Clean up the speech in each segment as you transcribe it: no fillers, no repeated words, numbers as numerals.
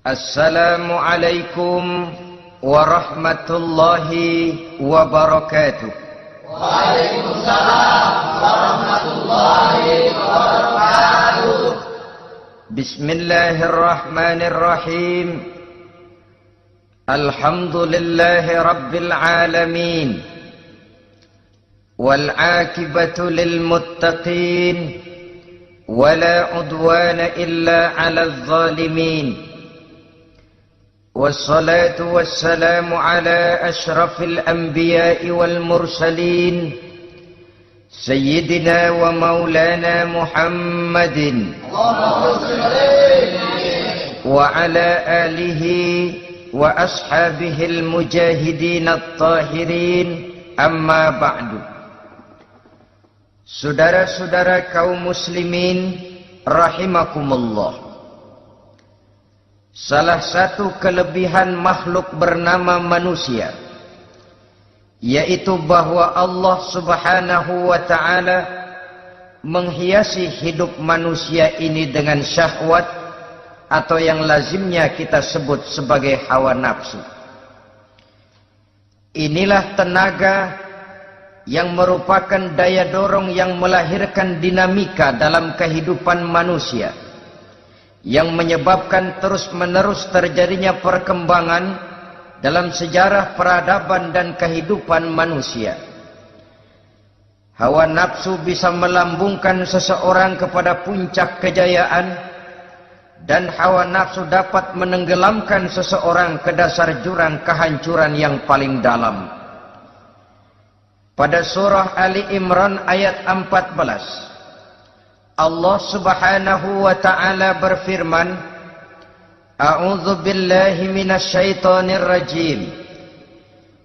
Assalamualaikum warahmatullahi wabarakatuh. Waalaikumsalam warahmatullahi wabarakatuh. Bismillahirrahmanirrahim. Alhamdulillahi rabbil alamin. Wal aqibatu lil muttaqin. Wala udwana illa 'alal zalimin. والصلاة والسلام على أشرف الأنبياء والمرسلين سيدنا ومولانا محمد وعلى آله وأصحابه المجاهدين الطاهرين أما بعد. Saudara-saudara kaum muslimin rahimakumullah. Salah satu kelebihan makhluk bernama manusia, yaitu bahwa Allah subhanahu wa ta'ala menghiasi hidup manusia ini dengan syahwat, atau yang lazimnya kita sebut sebagai hawa nafsu. Inilah tenaga yang merupakan daya dorong yang melahirkan dinamika dalam kehidupan manusia, yang menyebabkan terus-menerus terjadinya perkembangan dalam sejarah peradaban dan kehidupan manusia. Hawa nafsu bisa melambungkan seseorang kepada puncak kejayaan, dan hawa nafsu dapat menenggelamkan seseorang ke dasar jurang kehancuran yang paling dalam. Pada surah Ali Imran ayat 14, Allah subhanahu wa ta'ala berfirman, A'udzu billahi minasy syaithanir rajim.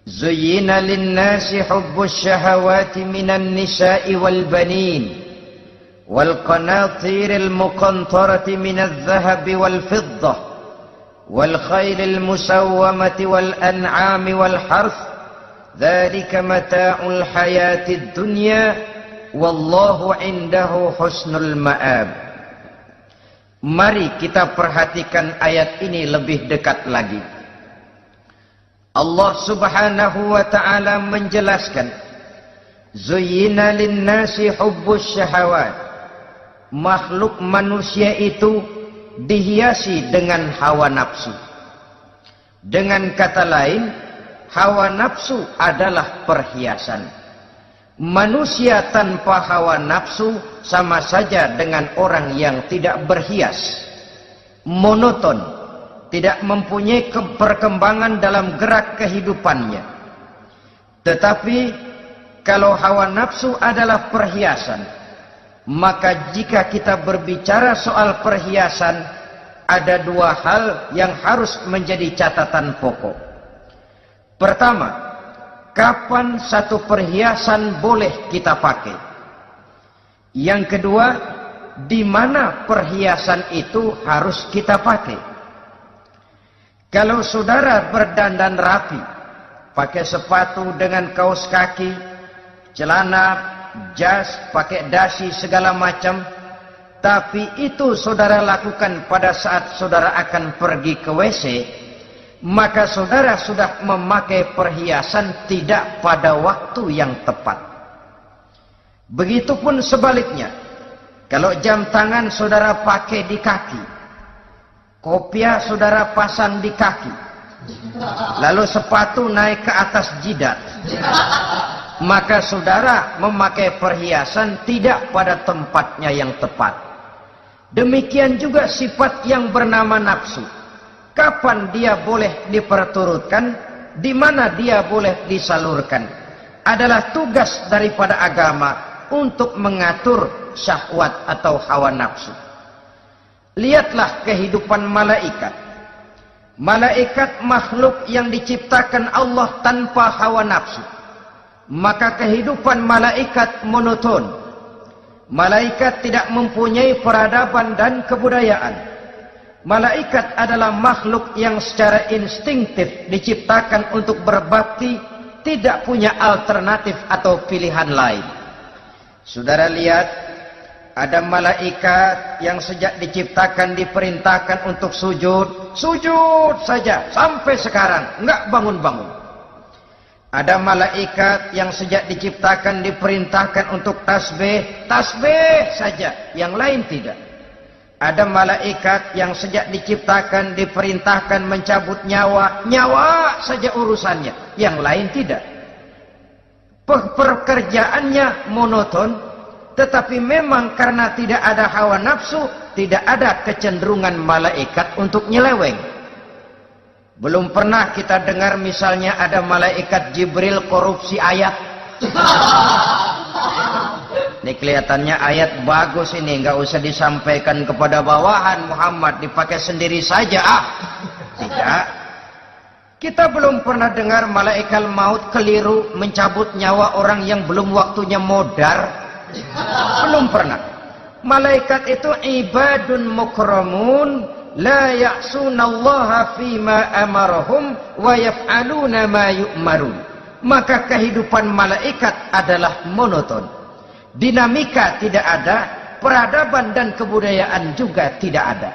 Zuyyina lin-nasi hubbus syahawati minan nisa'i wal banin wal qanatiril muqantarati minadh dhahabi wal fiddah wal khailil musawwamati wal an'ami wal harth. Dzalika mata'ul hayatid dunya. Wallahu indahu husnul ma'ab. Mari kita perhatikan ayat ini lebih dekat lagi. Allah subhanahu wa ta'ala menjelaskan, Zuyyina linnasi hubbus syahawat. Makhluk manusia itu dihiasi dengan hawa nafsu. Dengan kata lain, hawa nafsu adalah perhiasan. Manusia tanpa hawa nafsu sama saja dengan orang yang tidak berhias, monoton, tidak mempunyai perkembangan dalam gerak kehidupannya. Tetapi kalau hawa nafsu adalah perhiasan, maka jika kita berbicara soal perhiasan, ada dua hal yang harus menjadi catatan pokok. Pertama, kapan satu perhiasan boleh kita pakai? Yang kedua, di mana perhiasan itu harus kita pakai? Kalau saudara berdandan rapi, pakai sepatu dengan kaos kaki, celana, jas, pakai dasi segala macam, tapi itu saudara lakukan pada saat saudara akan pergi ke WC, maka saudara sudah memakai perhiasan tidak pada waktu yang tepat. Begitupun sebaliknya, kalau jam tangan saudara pakai di kaki, kopiah saudara pasang di kaki, lalu sepatu naik ke atas jidat, maka saudara memakai perhiasan tidak pada tempatnya yang tepat. Demikian juga sifat yang bernama nafsu. Kapan dia boleh diperturutkan, di mana dia boleh disalurkan, adalah tugas daripada agama untuk mengatur syahwat atau hawa nafsu. Lihatlah kehidupan malaikat. Malaikat makhluk yang diciptakan Allah tanpa hawa nafsu. Maka kehidupan malaikat monoton. Malaikat tidak mempunyai peradaban dan kebudayaan. Malaikat adalah makhluk yang secara instingtif diciptakan untuk berbakti, tidak punya alternatif atau pilihan lain. Saudara lihat, Ada malaikat yang sejak diciptakan diperintahkan untuk sujud, sujud saja sampai sekarang enggak bangun-bangun. Ada malaikat yang sejak diciptakan diperintahkan untuk tasbih, tasbih saja, yang lain tidak. Ada malaikat yang sejak diciptakan diperintahkan mencabut nyawa, nyawa saja urusannya, yang lain tidak. Pekerjaannya monoton. Tetapi memang karena tidak ada hawa nafsu, tidak ada kecenderungan malaikat untuk nyeleweng. Belum pernah kita dengar misalnya ada malaikat Jibril korupsi ayat. Ini kelihatannya ayat bagus ini, nggak usah disampaikan kepada bawahan Muhammad, dipakai sendiri saja. Tidak. Kita belum pernah dengar malaikat maut keliru mencabut nyawa orang yang belum waktunya modar. Belum pernah. Malaikat itu ibadun mukramun la ya'sunallaha fima amarahum wa yaf'aluna ma yu'marun. Maka kehidupan malaikat adalah monoton. Dinamika tidak ada, peradaban dan kebudayaan juga tidak ada.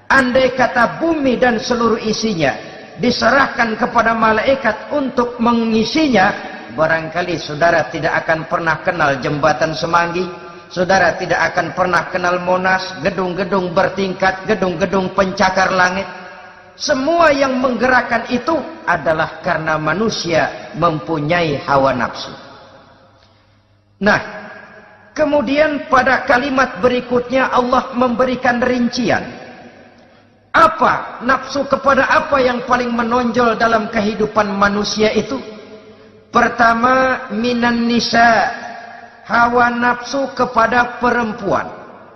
Andai kata bumi dan seluruh isinya diserahkan kepada malaikat untuk mengisinya, barangkali saudara tidak akan pernah kenal jembatan Semanggi, saudara tidak akan pernah kenal Monas, gedung-gedung bertingkat, gedung-gedung pencakar langit. Semua yang menggerakkan itu adalah karena manusia mempunyai hawa nafsu. Nah, kemudian pada kalimat berikutnya Allah memberikan rincian. Apa nafsu kepada apa yang paling menonjol dalam kehidupan manusia itu? Pertama, minan nisa, hawa nafsu kepada perempuan.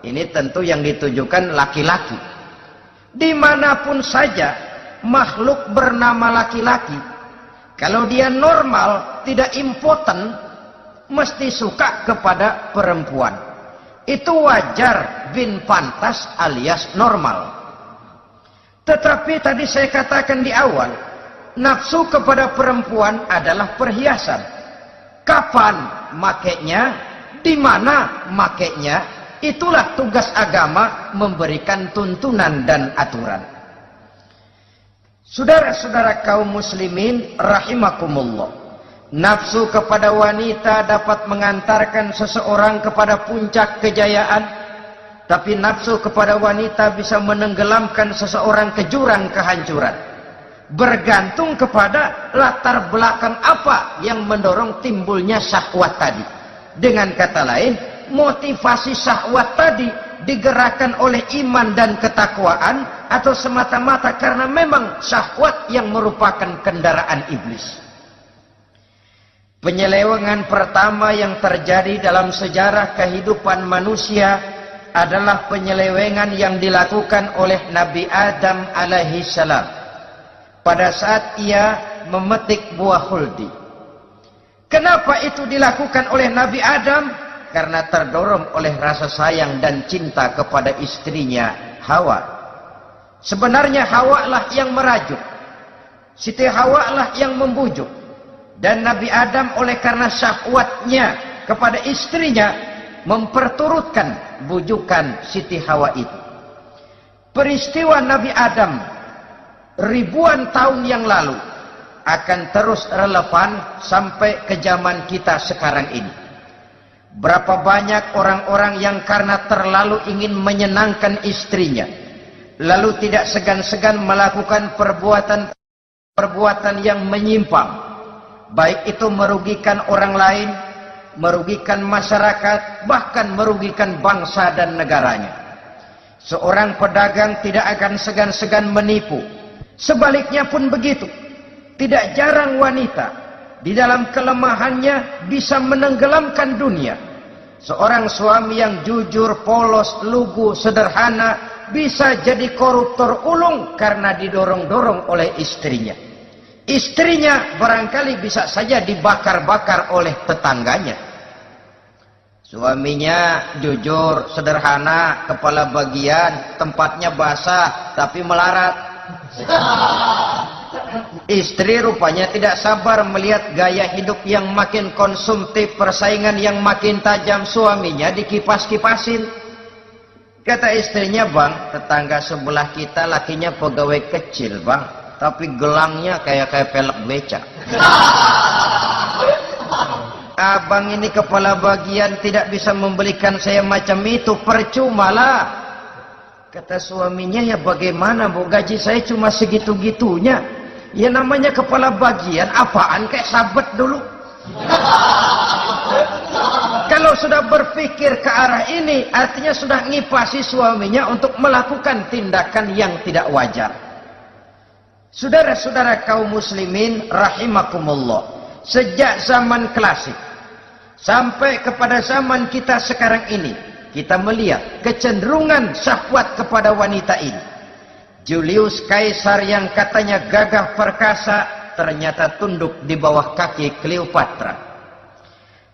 Ini tentu yang ditujukan laki-laki. Dimanapun saja makhluk bernama laki-laki, kalau dia normal, tidak impoten, mesti suka kepada perempuan. Itu wajar, bin pantas alias normal. Tetapi tadi saya katakan di awal, nafsu kepada perempuan adalah perhiasan. Kapan makainya, di mana makainya, itulah tugas agama memberikan tuntunan dan aturan. Saudara-saudara kaum muslimin rahimakumullah, nafsu kepada wanita dapat mengantarkan seseorang kepada puncak kejayaan, tapi nafsu kepada wanita bisa menenggelamkan seseorang ke jurang kehancuran. Bergantung kepada latar belakang apa yang mendorong timbulnya syahwat tadi. Dengan kata lain, motivasi syahwat tadi digerakkan oleh iman dan ketakwaan, atau semata-mata karena memang syahwat yang merupakan kendaraan iblis. Penyelewengan pertama yang terjadi dalam sejarah kehidupan manusia adalah penyelewengan yang dilakukan oleh Nabi Adam alaihi salam pada saat ia memetik buah khuldi. Kenapa itu dilakukan oleh Nabi Adam? Karena terdorong oleh rasa sayang dan cinta kepada istrinya Hawa. Sebenarnya Hawa lah yang merajuk, Siti Hawa lah yang membujuk, dan Nabi Adam oleh karena syahwatnya kepada istrinya memperturutkan bujukan Siti Hawa itu. Peristiwa Nabi Adam ribuan tahun yang lalu akan terus relevan sampai ke zaman kita sekarang ini. Berapa banyak orang-orang yang karena terlalu ingin menyenangkan istrinya, lalu tidak segan-segan melakukan perbuatan yang menyimpang, baik itu merugikan orang lain, merugikan masyarakat, bahkan merugikan bangsa dan negaranya. Seorang pedagang tidak akan segan-segan menipu. Sebaliknya pun begitu. Tidak jarang wanita di dalam kelemahannya bisa menenggelamkan dunia. Seorang suami yang jujur, polos, lugu, sederhana bisa jadi koruptor ulung karena didorong-dorong oleh istrinya. Istrinya barangkali bisa saja dibakar-bakar oleh tetangganya. Suaminya jujur, sederhana, kepala bagian, tempatnya basah tapi melarat. Istri rupanya tidak sabar melihat gaya hidup yang makin konsumtif, persaingan yang makin tajam. Suaminya dikipas-kipasin. Kata istrinya, "Bang, tetangga sebelah kita lakinya pegawai kecil, Bang, tapi gelangnya kayak pelek beca. Abang ini kepala bagian tidak bisa membelikan saya macam itu, percumalah." Kata suaminya, "Ya bagaimana, Bu, gaji saya cuma segitu-gitunya. Ya namanya kepala bagian, apaan, kayak sabet dulu." Kalau sudah berpikir ke arah ini, artinya sudah ngipasi suaminya untuk melakukan tindakan yang tidak wajar. Saudara-saudara kaum muslimin rahimakumullah, sejak zaman klasik sampai kepada zaman kita sekarang ini, kita melihat kecenderungan syahwat kepada wanita ini. Julius Kaisar yang katanya gagah perkasa, ternyata tunduk di bawah kaki Cleopatra.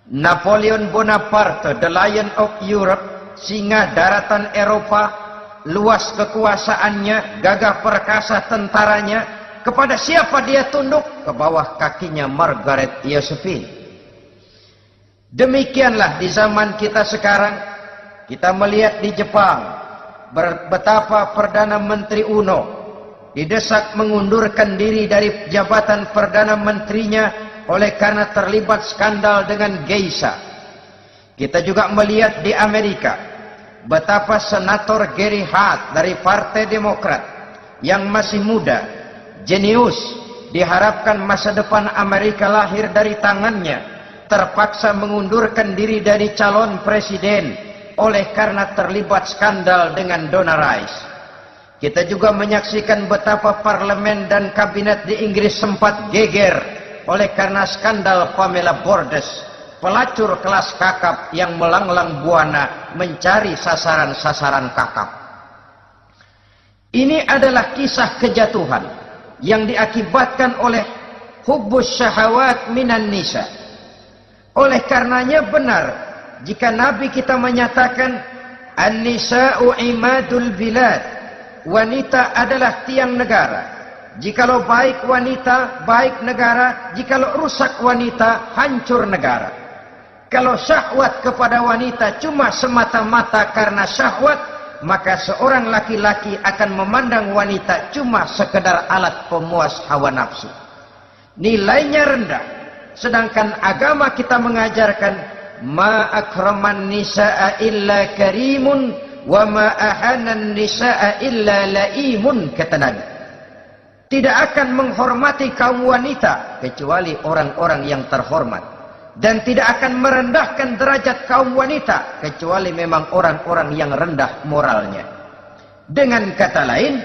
Napoleon Bonaparte, the Lion of Europe, singa daratan Eropa, luas kekuasaannya, gagah perkasa tentaranya, kepada siapa dia tunduk? Ke bawah kakinya Margaret Josephine. Demikianlah di zaman kita sekarang, kita melihat di Jepang, betapa Perdana Menteri Uno didesak mengundurkan diri dari jabatan Perdana Menterinya oleh karena terlibat skandal dengan geisha. Kita juga melihat di Amerika betapa Senator Gary Hart dari Partai Demokrat yang masih muda, jenius, diharapkan masa depan Amerika lahir dari tangannya, terpaksa mengundurkan diri dari calon presiden oleh karena terlibat skandal dengan Donna Rice. Kita juga menyaksikan betapa parlemen dan kabinet di Inggris sempat geger oleh karena skandal Pamela Bordes, pelacur kelas kakap yang melanglang buana mencari sasaran-sasaran kakap. Ini adalah kisah kejatuhan yang diakibatkan oleh hubbus syahawat minan nisa. Oleh karenanya benar jika Nabi kita menyatakan an-nisa'u imadul bilad, wanita adalah tiang negara. Jikalau baik wanita, baik negara. Jikalau rusak wanita, hancur negara. Kalau syahwat kepada wanita cuma semata-mata karena syahwat, maka seorang laki-laki akan memandang wanita cuma sekedar alat pemuas hawa nafsu. Nilainya rendah. Sedangkan agama kita mengajarkan ma akraman nisa'a illa karimun wa ma ahanan nisa'a illa laimun, kata Nabi. Tidak akan menghormati kaum wanita kecuali orang-orang yang terhormat, dan tidak akan merendahkan derajat kaum wanita kecuali memang orang-orang yang rendah moralnya. Dengan kata lain,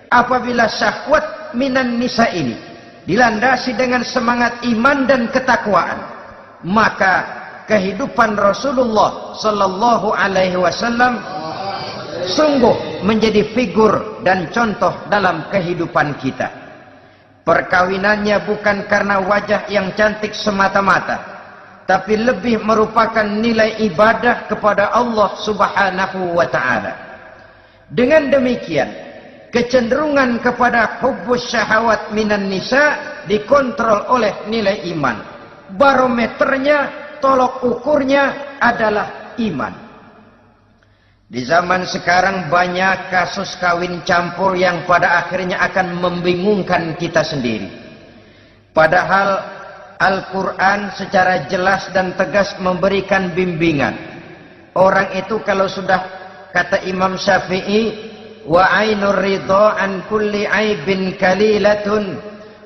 apabila syahwat minan nisa ini dilandasi dengan semangat iman dan ketakwaan, maka kehidupan Rasulullah sallallahu alaihi wasallam sungguh menjadi figur dan contoh dalam kehidupan kita. Perkawinannya bukan karena wajah yang cantik semata-mata, tapi lebih merupakan nilai ibadah kepada Allah Subhanahu wa ta'ala. Dengan demikian, kecenderungan kepada hubbus syahawat minan nisa dikontrol oleh nilai iman. Barometernya, tolok ukurnya adalah iman. Di zaman sekarang banyak kasus kawin campur yang pada akhirnya akan membingungkan kita sendiri. Padahal Al-Quran secara jelas dan tegas memberikan bimbingan. Orang itu kalau sudah, kata Imam Syafi'i, wa ainur ridha an kulli aibin kalilatun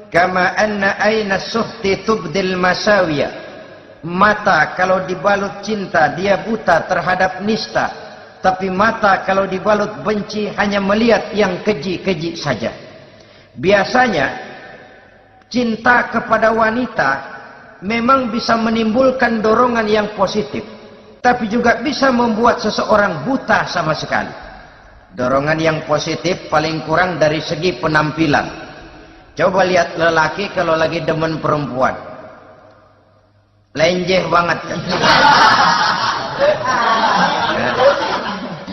kama anna aina suhti tubdil masawiya. Mata kalau dibalut cinta dia buta terhadap nista. Tapi mata kalau dibalut benci hanya melihat yang keji-keji saja. Biasanya cinta kepada wanita memang bisa menimbulkan dorongan yang positif, tapi juga bisa membuat seseorang buta sama sekali. Dorongan yang positif paling kurang dari segi penampilan. Coba lihat lelaki kalau lagi demen perempuan, lenjeh banget kan.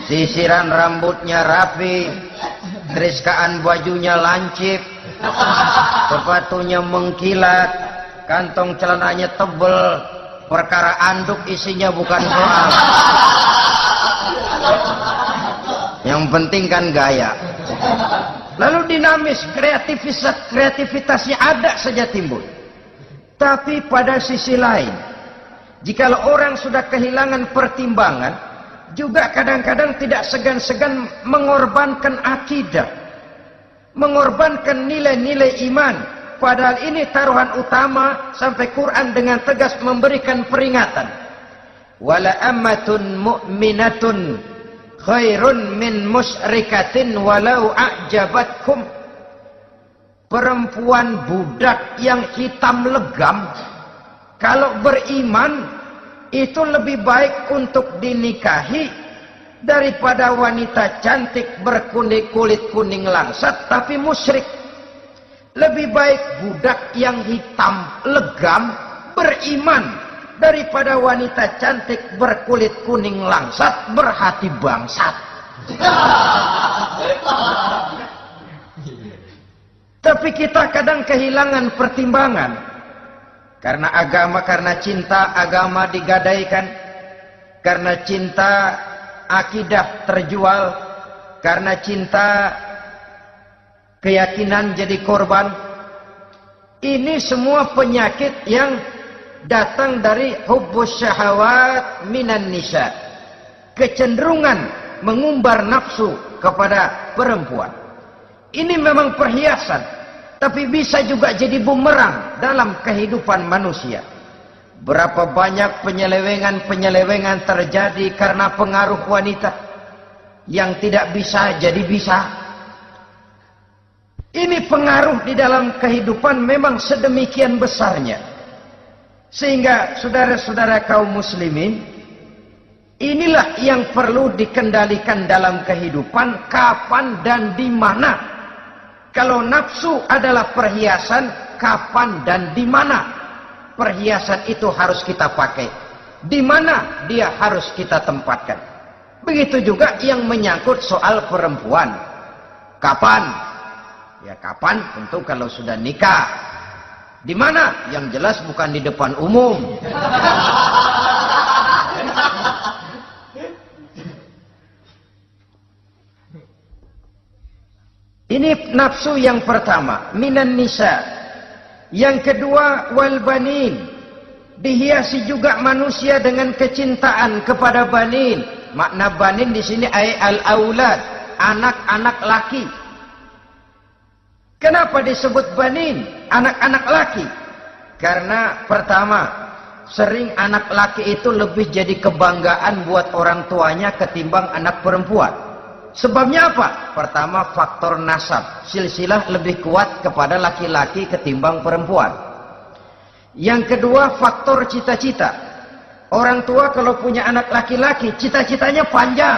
Sisiran rambutnya rapi, teriskaan bajunya lancip, sepatunya mengkilat, kantong celananya tebel, perkara anduk isinya bukan soal. Yang penting kan gaya. Lalu dinamis, kreativitasnya ada saja timbul. Tapi pada sisi lain, jikalau orang sudah kehilangan pertimbangan, juga kadang-kadang tidak segan-segan mengorbankan akidah, mengorbankan nilai-nilai iman. Padahal ini taruhan utama, sampai Quran dengan tegas memberikan peringatan. Wala ammatun mu'minatun khairun min musyrikatin walau a'jabatkum. Perempuan budak yang hitam legam, kalau beriman itu lebih baik untuk dinikahi daripada wanita cantik berkulit kuning langsat tapi musyrik. Lebih baik budak yang hitam legam beriman daripada wanita cantik berkulit kuning langsat berhati bangsat. Tapi kita kadang kehilangan pertimbangan. Karena agama, karena cinta agama digadaikan. Karena cinta akidah terjual. Karena cinta keyakinan jadi korban. Ini semua penyakit yang datang dari hubbus syahawat minan nisa. Kecenderungan mengumbar nafsu kepada perempuan. Ini memang perhiasan, tapi bisa juga jadi bumerang dalam kehidupan manusia. Berapa banyak penyelewengan terjadi karena pengaruh wanita yang tidak bisa jadi bisa. Ini pengaruh di dalam kehidupan memang sedemikian besarnya. Sehingga saudara-saudara kaum muslimin, inilah yang perlu dikendalikan dalam kehidupan, kapan dan di mana. Kalau nafsu adalah perhiasan, kapan dan di mana perhiasan itu harus kita pakai. Di mana dia harus kita tempatkan. Begitu juga yang menyangkut soal perempuan. Kapan? Ya kapan tentu kalau sudah nikah. Di mana? Yang jelas bukan di depan umum. Ini nafsu yang pertama, minan nisa. Yang kedua, wal banin. Dihiasi juga manusia dengan kecintaan kepada banin. Makna banin di sini ay al-aulad, anak-anak laki. Kenapa disebut banin, anak-anak laki? Karena pertama, sering anak laki itu lebih jadi kebanggaan buat orang tuanya ketimbang anak perempuan. Sebabnya apa? Pertama, faktor nasab. Silsilah lebih kuat kepada laki-laki ketimbang perempuan. Yang kedua, faktor cita-cita. Orang tua kalau punya anak laki-laki, cita-citanya panjang.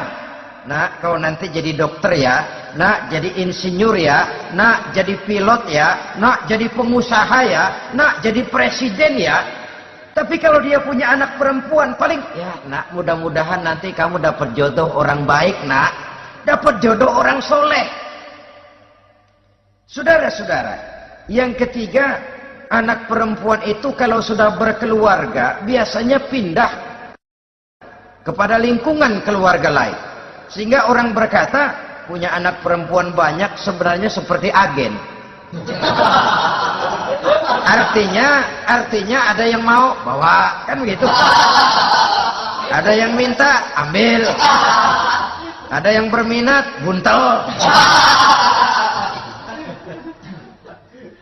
Nak, kau nanti jadi dokter ya. Nak, jadi insinyur ya. Nak, jadi pilot ya. Nak, jadi pengusaha ya. Nak, jadi presiden ya. Tapi kalau dia punya anak perempuan, paling, ya nak, mudah-mudahan nanti kamu dapat jodoh orang baik nak. Dapat jodoh orang soleh. Saudara-saudara, yang ketiga, anak perempuan itu kalau sudah berkeluarga, biasanya pindah kepada lingkungan keluarga lain. Sehingga orang berkata, punya anak perempuan banyak sebenarnya seperti agen. Artinya ada yang mau bawa, kan begitu. Ada yang minta, ambil. Ada yang berminat, buntel.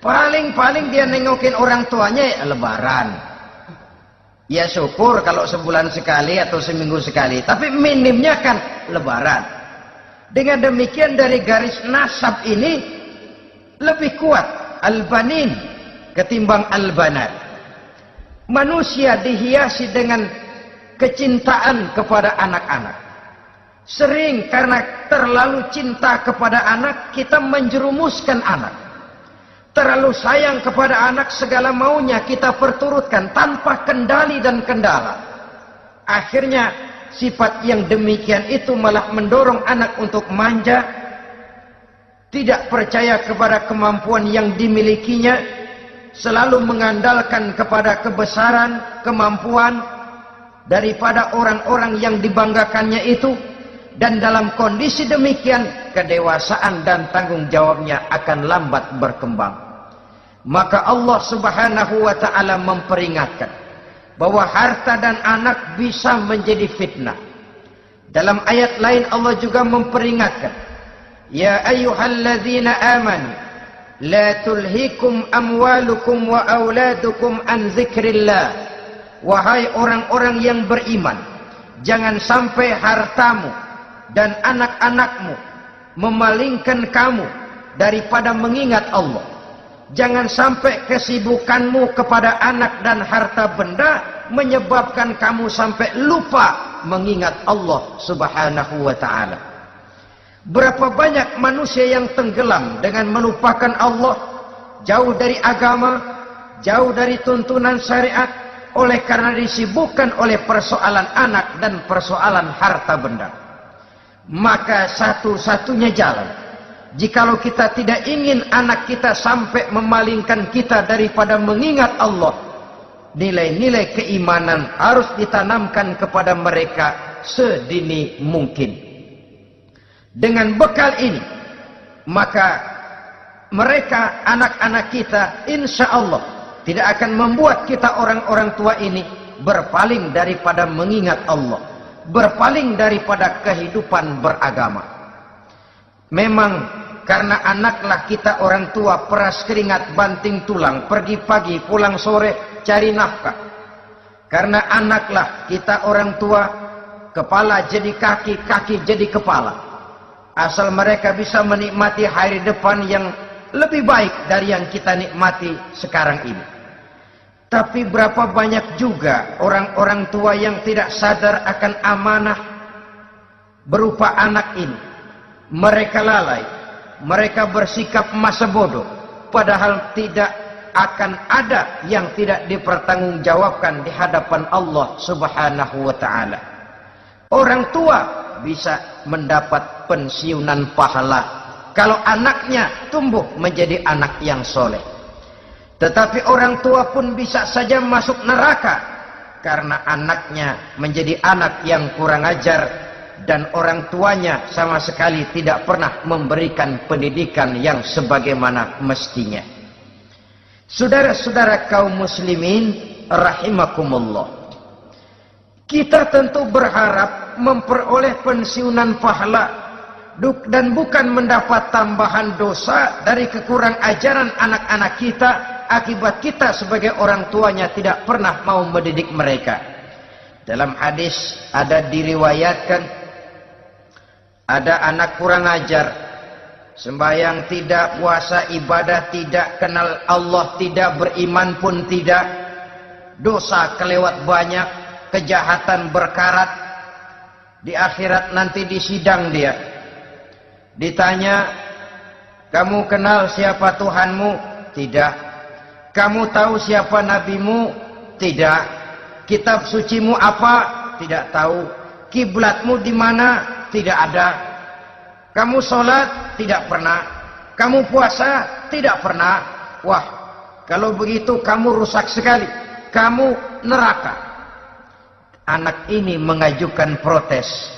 Paling dia nengokin orang tuanya ya lebaran. Ya syukur kalau sebulan sekali atau seminggu sekali. Tapi minimnya kan lebaran. Dengan demikian dari garis nasab ini lebih kuat al-banin ketimbang al-banat. Manusia dihiasi dengan kecintaan kepada anak-anak. Sering karena terlalu cinta kepada anak, kita menjerumuskan anak. Terlalu sayang kepada anak, segala maunya kita perturutkan tanpa kendali dan kendala. Akhirnya sifat yang demikian itu malah mendorong anak untuk manja, tidak percaya kepada kemampuan yang dimilikinya, selalu mengandalkan kepada kebesaran, kemampuan daripada orang-orang yang dibanggakannya itu, dan dalam kondisi demikian kedewasaan dan tanggung jawabnya akan lambat berkembang. Maka Allah Subhanahu wa ta'ala memperingatkan bahwa harta dan anak bisa menjadi fitnah. Dalam ayat lain Allah juga memperingatkan, ya ayyuhalladzina amanu la tulhikum amwalukum wa auladukum an zikrillah. Wahai orang-orang yang beriman, jangan sampai hartamu dan anak-anakmu memalingkan kamu daripada mengingat Allah. Jangan sampai kesibukanmu kepada anak dan harta benda menyebabkan kamu sampai lupa mengingat Allah Subhanahu wa ta'ala. Berapa banyak manusia yang tenggelam dengan melupakan Allah, jauh dari agama, jauh dari tuntunan syariat, oleh karena disibukkan oleh persoalan anak dan persoalan harta benda. Maka satu-satunya jalan, jikalau kita tidak ingin anak kita sampai memalingkan kita daripada mengingat Allah, nilai-nilai keimanan harus ditanamkan kepada mereka sedini mungkin. Dengan bekal ini, maka mereka, anak-anak kita, insya Allah tidak akan membuat kita orang-orang tua ini berpaling daripada mengingat Allah, berpaling daripada kehidupan beragama. Memang karena anaklah kita orang tua peras keringat banting tulang, pergi pagi pulang sore cari nafkah. Karena anaklah kita orang tua, kepala jadi kaki, kaki jadi kepala. Asal mereka bisa menikmati hari depan yang lebih baik dari yang kita nikmati sekarang ini. Tapi berapa banyak juga orang-orang tua yang tidak sadar akan amanah berupa anak ini. Mereka lalai, mereka bersikap masa bodoh, padahal tidak akan ada yang tidak dipertanggungjawabkan di hadapan Allah Subhanahu wa ta'ala. Orang tua bisa mendapat pensiunan pahala kalau anaknya tumbuh menjadi anak yang soleh. Tetapi orang tua pun bisa saja masuk neraka karena anaknya menjadi anak yang kurang ajar dan orang tuanya sama sekali tidak pernah memberikan pendidikan yang sebagaimana mestinya. Saudara-saudara kaum muslimin rahimakumullah, kita tentu berharap memperoleh pensiunan pahala dan bukan mendapat tambahan dosa dari kekurang ajaran anak-anak kita akibat kita sebagai orang tuanya tidak pernah mau mendidik mereka. Dalam hadis ada diriwayatkan, ada anak kurang ajar, sembahyang tidak, puasa ibadah tidak, kenal Allah tidak, beriman pun tidak, dosa kelewat banyak, kejahatan berkarat. Di akhirat nanti disidang dia, ditanya, kamu kenal siapa Tuhanmu? Tidak. Kamu tahu siapa nabimu? Tidak. Kitab sucimu apa? Tidak tahu. Kiblatmu di mana? Tidak ada. Kamu sholat? Tidak pernah. Kamu puasa? Tidak pernah. Wah, kalau begitu kamu rusak sekali. Kamu neraka. Anak ini mengajukan protes.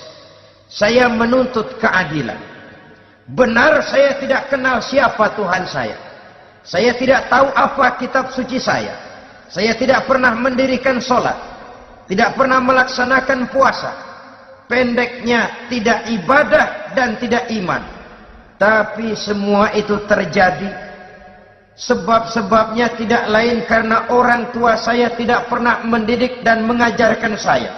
Saya menuntut keadilan. Benar saya tidak kenal siapa Tuhan saya. Saya tidak tahu apa kitab suci saya. Saya tidak pernah mendirikan sholat. Tidak pernah melaksanakan puasa. Pendeknya tidak ibadah dan tidak iman. Tapi semua itu terjadi sebab-sebabnya tidak lain karena orang tua saya tidak pernah mendidik dan mengajarkan saya.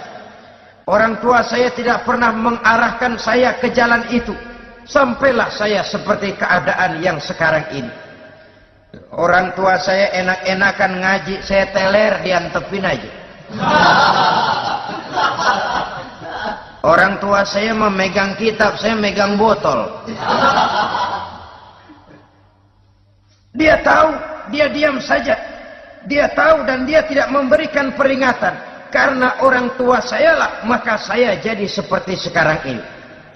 Orang tua saya tidak pernah mengarahkan saya ke jalan itu. Sampailah saya seperti keadaan yang sekarang ini. Orang tua saya enak-enakan ngaji, saya teler diantepin aja. Orang tua saya memegang kitab, saya megang botol. Dia tahu, dia diam saja. Dia tahu dan dia tidak memberikan peringatan. Karena orang tua saya lah, maka saya jadi seperti sekarang ini.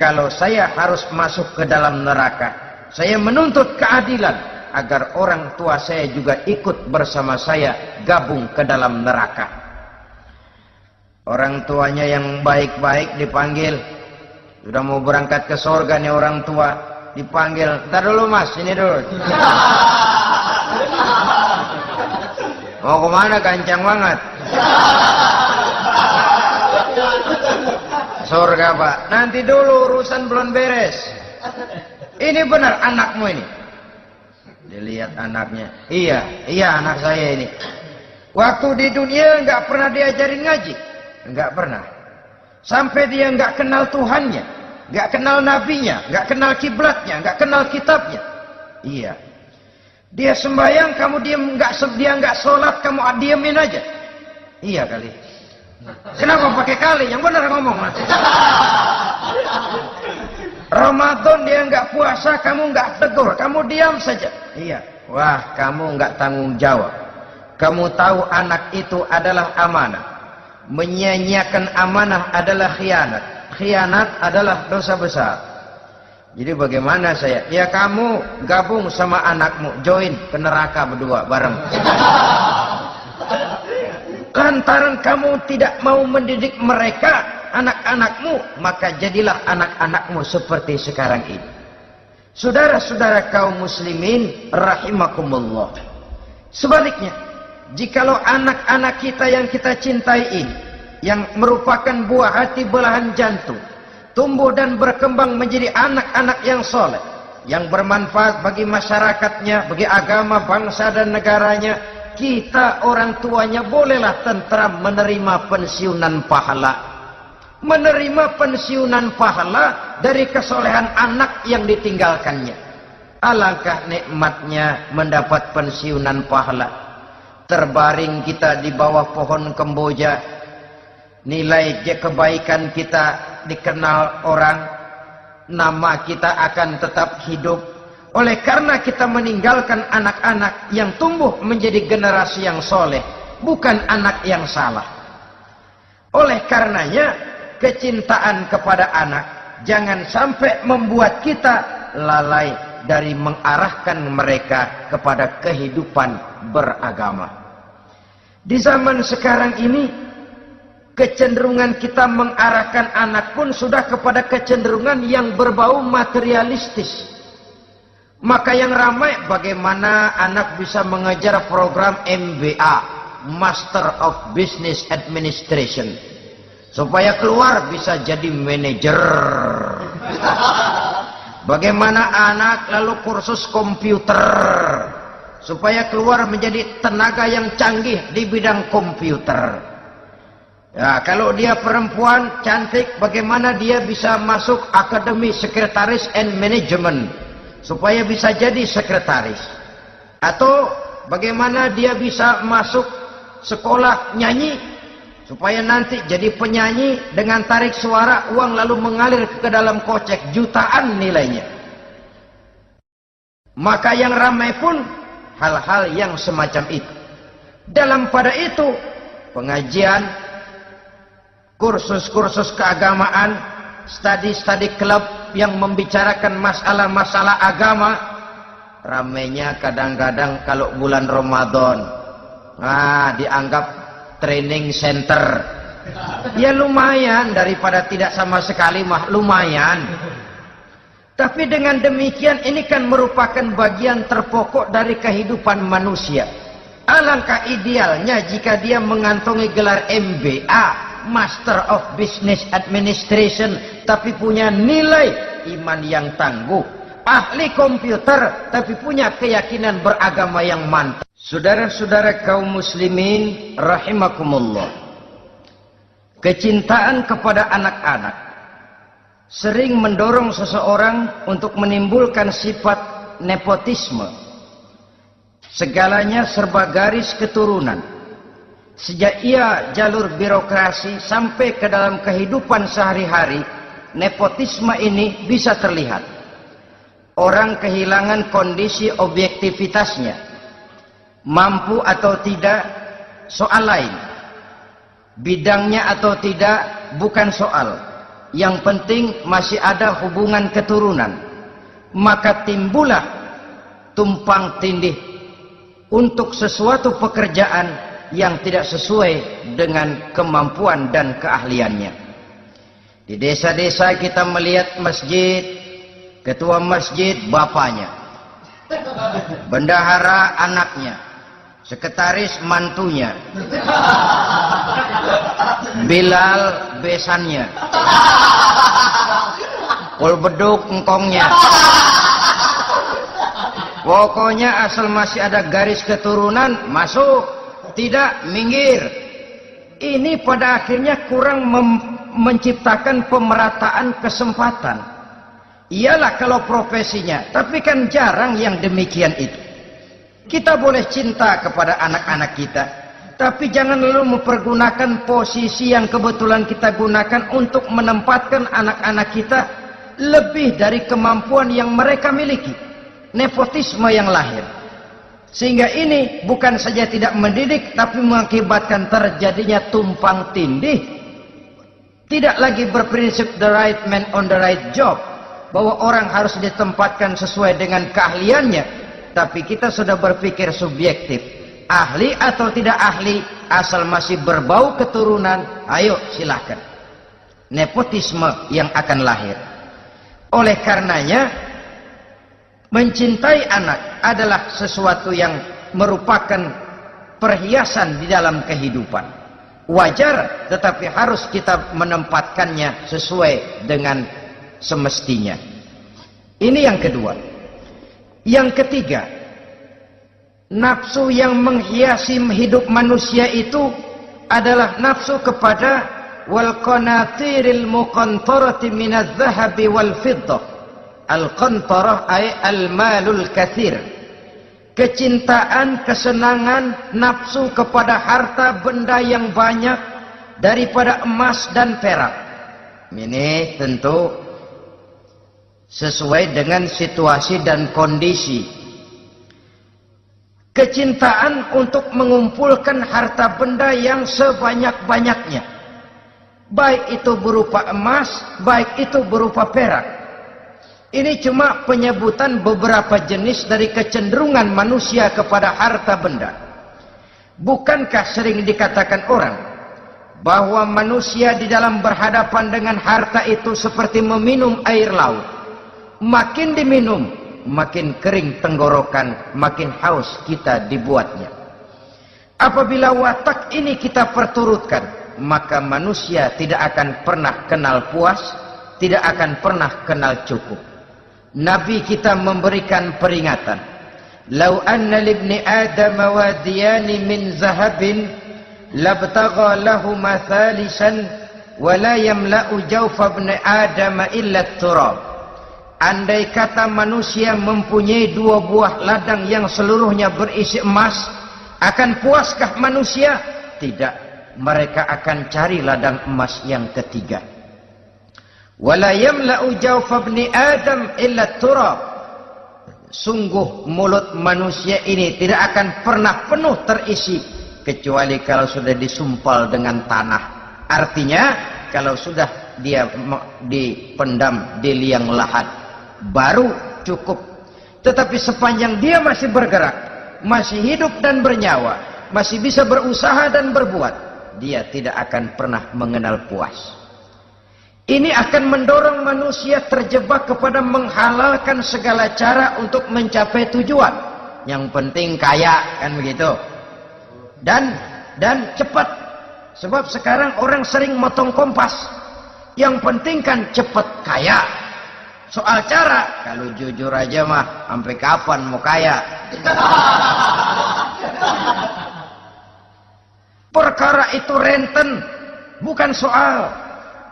Kalau saya harus masuk ke dalam neraka, saya menuntut keadilan agar orang tua saya juga ikut bersama saya gabung ke dalam neraka. Orang tuanya yang baik-baik dipanggil, sudah mau berangkat ke surga nih orang tua, dipanggil, "Ntar dulu mas, ini dulu." "Mau kemana? Gancang banget." "Surga pak." "Nanti dulu, urusan belum beres." "Ini benar anakmu ini?" Dilihat anaknya, iya anak saya ini. Waktu di dunia nggak pernah diajarin ngaji, nggak pernah. Sampai dia nggak kenal Tuhannya, nggak kenal nabinya, nggak kenal kiblatnya, nggak kenal kitabnya. Iya. Dia sembahyang, kamu diam, dia nggak sholat, kamu diemin aja. Iya kali. Kenapa pakai kali? Yang benar ngomong. Ramadan dia nggak puasa, kamu nggak tegur, kamu diam saja. Iya. Wah, kamu nggak tanggung jawab. Kamu tahu anak itu adalah amanah. Menyia-nyiakan amanah adalah khianat. Khianat adalah dosa besar. Jadi bagaimana saya? Ya kamu gabung sama anakmu, join ke neraka berdua bareng. Lantaran kamu tidak mau mendidik mereka, anak-anakmu, maka jadilah anak-anakmu seperti sekarang ini. Saudara-saudara kaum muslimin rahimakumullah. Sebaliknya, jikalau anak-anak kita yang kita cintai ini, yang merupakan buah hati belahan jantung, tumbuh dan berkembang menjadi anak-anak yang soleh, yang bermanfaat bagi masyarakatnya, bagi agama, bangsa dan negaranya, kita orang tuanya bolehlah tentram menerima pensiunan pahala. Menerima pensiunan pahala dari kesolehan anak yang ditinggalkannya. Alangkah nikmatnya mendapat pensiunan pahala. Terbaring kita di bawah pohon kemboja, nilai kebaikan kita dikenal orang, nama kita akan tetap hidup. Oleh karena kita meninggalkan anak-anak yang tumbuh menjadi generasi yang soleh, bukan anak yang salah. Oleh karenanya, kecintaan kepada anak jangan sampai membuat kita lalai dari mengarahkan mereka kepada kehidupan beragama. Di zaman sekarang ini, kecenderungan kita mengarahkan anak pun sudah kepada kecenderungan yang berbau materialistis. Maka yang ramai bagaimana anak bisa mengejar program MBA, Master of Business Administration, supaya keluar bisa jadi manajer. Bagaimana anak lalu kursus komputer, supaya keluar menjadi tenaga yang canggih di bidang komputer. Ya, kalau dia perempuan cantik, bagaimana dia bisa masuk Akademi Sekretaris and Management, supaya bisa jadi sekretaris. Atau bagaimana dia bisa masuk sekolah nyanyi, supaya nanti jadi penyanyi dengan tarik suara, uang lalu mengalir ke dalam kocek jutaan nilainya. Maka yang ramai pun hal-hal yang semacam itu. Dalam pada itu, pengajian, kursus-kursus keagamaan, studi-studi klub yang membicarakan masalah-masalah agama, ramainya kadang-kadang kalau bulan Ramadan, dianggap training center. Ya lumayan, daripada tidak sama sekali mah lumayan. Tapi dengan demikian ini kan merupakan bagian terpokok dari kehidupan manusia. Alangkah idealnya jika dia mengantongi gelar MBA, Master of Business Administration, tapi punya nilai iman yang tangguh, ahli komputer tapi punya keyakinan beragama yang mantap. Saudara-saudara kaum muslimin rahimakumullah, kecintaan kepada anak-anak sering mendorong seseorang untuk menimbulkan sifat nepotisme. Segalanya serba garis keturunan. Sejak ia jalur birokrasi sampai ke dalam kehidupan sehari-hari, nepotisme ini bisa terlihat. Orang kehilangan kondisi objektivitasnya. Mampu atau tidak soal lain, bidangnya atau tidak bukan soal. Yang penting masih ada hubungan keturunan. maka timbullah tumpang tindih untuk sesuatu pekerjaan yang tidak sesuai dengan kemampuan dan keahliannya. Di desa-desa kita melihat masjid, ketua masjid bapaknya, bendahara anaknya, sekretaris mantunya, Bilal besannya, kul beduk engkongnya. Pokoknya asal masih ada garis keturunan, masuk, tidak, minggir. Ini pada akhirnya kurang menciptakan pemerataan kesempatan. Iyalah kalau profesinya, tapi kan jarang yang demikian itu. Kita boleh cinta kepada anak-anak kita, tapi jangan lalu mempergunakan posisi yang kebetulan kita gunakan untuk menempatkan anak-anak kita lebih dari kemampuan yang mereka miliki. Nepotisme yang lahir, sehingga ini bukan saja tidak mendidik, tapi mengakibatkan terjadinya tumpang tindih. Tidak lagi berprinsip the right man on the right job, bahwa orang harus ditempatkan sesuai dengan keahliannya, tapi kita sudah berpikir subjektif, ahli atau tidak ahli, asal masih berbau keturunan, ayo silahkan. Nepotisme yang akan lahir. Oleh karenanya, mencintai anak adalah sesuatu yang merupakan perhiasan di dalam kehidupan. Wajar, tetapi harus kita menempatkannya sesuai dengan semestinya. Ini yang kedua. Yang ketiga, nafsu yang menghiasi hidup manusia itu adalah nafsu kepada wal qanatiril muqantarati minadz zahabi wal fiddah. Al-qantarah ay al-malul katsir. Kecintaan, kesenangan, nafsu kepada harta benda yang banyak daripada emas dan perak. Ini tentu sesuai dengan situasi dan kondisi. Kecintaan untuk mengumpulkan harta benda yang sebanyak-banyaknya, baik itu berupa emas, baik itu berupa perak. Ini cuma penyebutan beberapa jenis dari kecenderungan manusia kepada harta benda. Bukankah sering dikatakan orang bahwa manusia di dalam berhadapan dengan harta itu seperti meminum air laut. Makin diminum, makin kering tenggorokan, makin haus kita dibuatnya. Apabila watak ini kita perturutkan, maka manusia tidak akan pernah kenal puas, tidak akan pernah kenal cukup. Nabi kita memberikan peringatan. Lau anna libni Adam wadiyani min zahabin labtagha lahuma thalisan wa la yamla'u jawfa ibni Adam illa turab. Andai kata manusia mempunyai dua buah ladang yang seluruhnya berisi emas, akan puaskah manusia? Tidak. Mereka akan cari ladang emas yang ketiga. Wala yamla'u jawfa ibni Adam illa turab. Sungguh mulut manusia ini tidak akan pernah penuh terisi kecuali kalau sudah disumpal dengan tanah. Artinya kalau sudah dia dipendam di liang lahat baru cukup. Tetapi sepanjang dia masih bergerak, masih hidup dan bernyawa, masih bisa berusaha dan berbuat, dia tidak akan pernah mengenal puas. Ini akan mendorong manusia terjebak kepada menghalalkan segala cara untuk mencapai tujuan. Yang penting kaya, kan begitu. Dan cepat. Sebab sekarang orang sering motong kompas. Yang penting kan cepat kaya. Soal cara, kalau jujur aja mah, sampai kapan mau kaya? Perkara itu renten, bukan soal.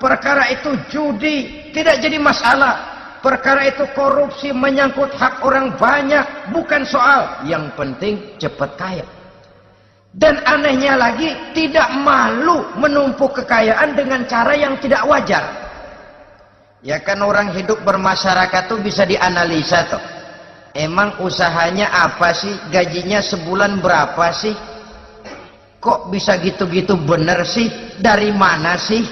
Perkara itu judi, tidak jadi masalah. Perkara itu korupsi menyangkut hak orang banyak, bukan soal. Yang penting cepat kaya. Dan anehnya lagi, tidak malu menumpuk kekayaan dengan cara yang tidak wajar. Ya kan orang hidup bermasyarakat tuh bisa dianalisa tuh. Emang usahanya apa sih? Gajinya sebulan berapa sih? Kok bisa gitu-gitu bener sih? Dari mana sih?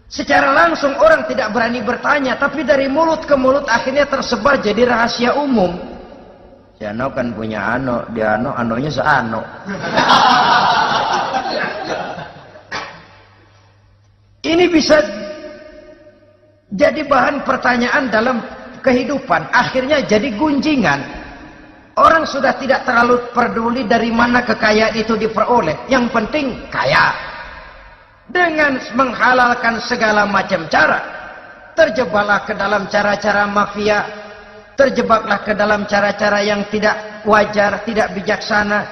Secara langsung orang tidak berani bertanya, tapi dari mulut ke mulut akhirnya tersebar jadi rahasia umum. Si Ano kan punya ano, dia ano, anonya seano. Ini bisa jadi bahan pertanyaan dalam kehidupan, akhirnya jadi gunjingan. Orang sudah tidak terlalu peduli dari mana kekayaan itu diperoleh, yang penting kaya. Dengan menghalalkan segala macam cara, terjebaklah ke dalam cara-cara mafia, terjebaklah ke dalam cara-cara yang tidak wajar, tidak bijaksana,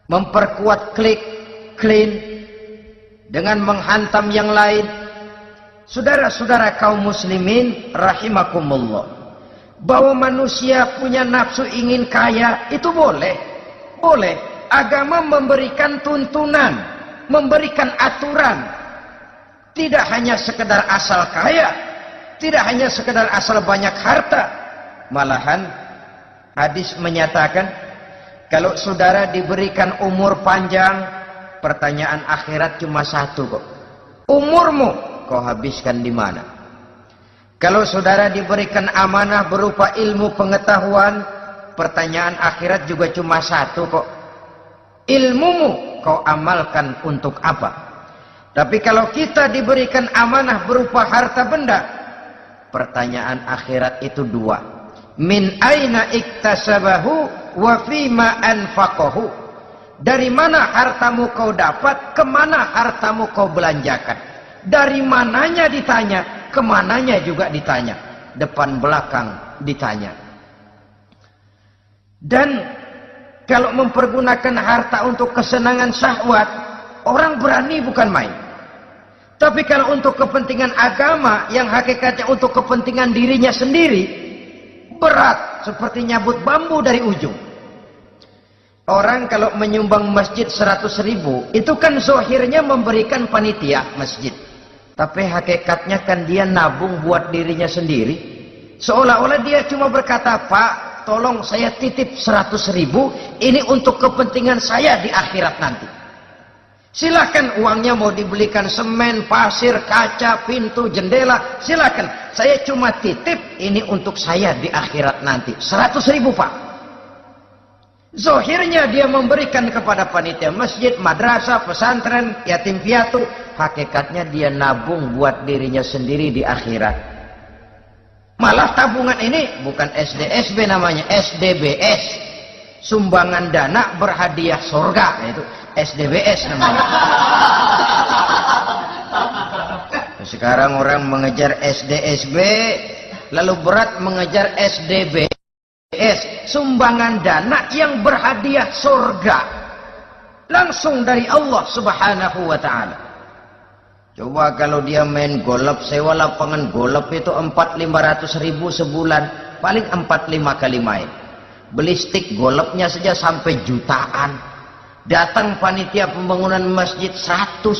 memperkuat klik, clean, dengan menghantam yang lain. Saudara-saudara kaum muslimin rahimakumullah, bahwa manusia punya nafsu ingin kaya itu boleh. Boleh. Agama memberikan tuntunan, memberikan aturan. Tidak hanya sekedar asal kaya, tidak hanya sekedar asal banyak harta. Malahan hadis menyatakan, kalau saudara diberikan umur panjang, pertanyaan akhirat cuma satu kok. Umurmu kau habiskan di mana? Kalau saudara diberikan amanah berupa ilmu pengetahuan, pertanyaan akhirat juga cuma satu kok. Ilmumu kau amalkan untuk apa? Tapi kalau kita diberikan amanah berupa harta benda, pertanyaan akhirat itu dua. Min aina iktasabahu wa fima anfaqahu. Dari mana hartamu kau dapat, kemana hartamu kau belanjakan. Dari mananya ditanya, kemananya juga ditanya. Depan belakang ditanya. Dan kalau mempergunakan harta untuk kesenangan syahwat, orang berani bukan main. Tapi kalau untuk kepentingan agama, yang hakikatnya untuk kepentingan dirinya sendiri, berat seperti nyabut bambu dari ujung. Orang kalau menyumbang masjid 100.000, itu kan zohirnya memberikan panitia masjid. Tapi hakikatnya kan dia nabung buat dirinya sendiri. Seolah-olah dia cuma berkata, Pak, tolong saya titip 100.000, ini untuk kepentingan saya di akhirat nanti. Silakan uangnya mau dibelikan semen, pasir, kaca, pintu, jendela, silakan. Saya cuma titip, ini untuk saya di akhirat nanti. 100.000 Pak. Zohirnya dia memberikan kepada panitia masjid, madrasah, pesantren, yatim piatu. Hakikatnya dia nabung buat dirinya sendiri di akhirat. Malah tabungan ini bukan SDSB namanya, SDBS. Sumbangan dana berhadiah surga. Itu SDBS namanya. Sekarang orang mengejar SDSB, lalu berat mengejar SDBS. Sumbangan dana yang berhadiah surga langsung dari Allah Subhanahu wa ta'ala. Coba kalau dia main golf, sewa lapangan golf itu 400-500 ribu sebulan, paling 4-5 kali main. Beli stick golfnya saja sampai jutaan. Datang panitia pembangunan masjid 100.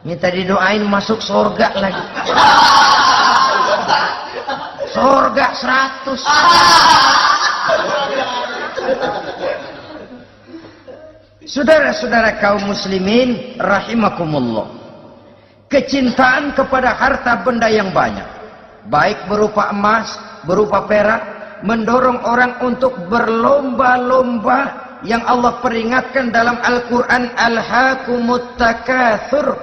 Minta didoain masuk surga lagi. Surga 100. Saudara-saudara kaum muslimin rahimakumullah, kecintaan kepada harta benda yang banyak, baik berupa emas, berupa perak, mendorong orang untuk berlomba-lomba yang Allah peringatkan dalam Al-Quran, alhaakumut takatsur